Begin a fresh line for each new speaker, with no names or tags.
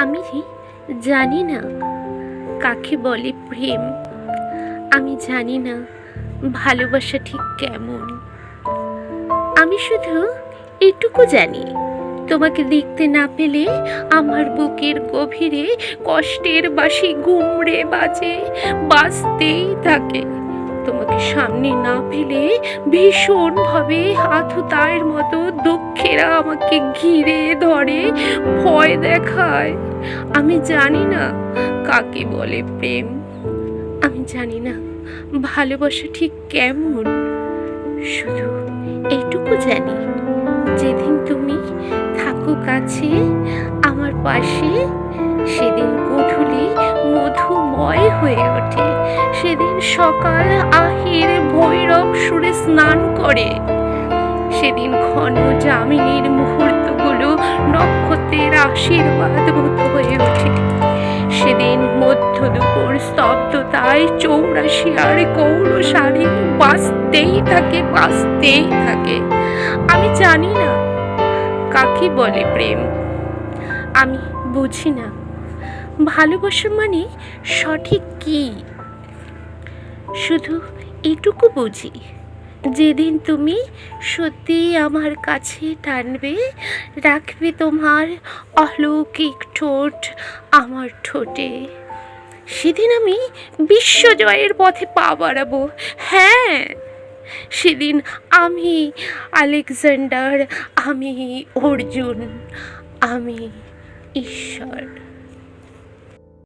আমি জানি না কাকে বলে প্রেম। আমি জানি না ভালোবাসা ঠিক কেমন। আমি শুধু এটুকু জানি, তোমাকে দেখতে না পেলে আমার বুকের গভীরে কষ্টের বাঁশি ঘুমড়ে বাজতেই থাকে। তোমাকে সামনে না পেলে ভীষণভাবে আততায়ের মতো দুঃখেরা আমাকে ঘিরে ধরে, ভয় দেখায়। আমি জানি না কাকে বলে প্রেম। আমি জানি না ভালোবাসা ঠিক কেমন। শুধু এইটুকু জানি, যেদিন তুমি থাকো কাছে আমার পাশে, সেদিন গোধূলি মধুময় হয়ে ওঠে। সেদিন সকাল আহির ভৈরব সুরে স্নান করে। সেদিন ঘন যামিনীর মুহূর্তগুলো নক্ষত্রের আশীর্বাদ মতো হয়ে ওঠে। সেদিন মধ্য দুপুর স্তব্ধতায় 84 আর গৌর শাড়ি বাজতেই থাকে। আমি জানি না কাকে বলে প্রেম। আমি বুঝি না ভালোবাসা মানে সঠিক কি। শুধু এটুকু বুঝি, যেদিন তুমি সত্যি আমার কাছে টানবে, রাখবে তোমার অলৌকিক ঠোঁট আমার ঠোঁটে, সেদিন আমি বিশ্বজয়ের পথে পা বাড়াবো। হ্যাঁ, সেদিন আমি আলেকজান্ডার, আমি অর্জুন, আমি ঈশ্বর।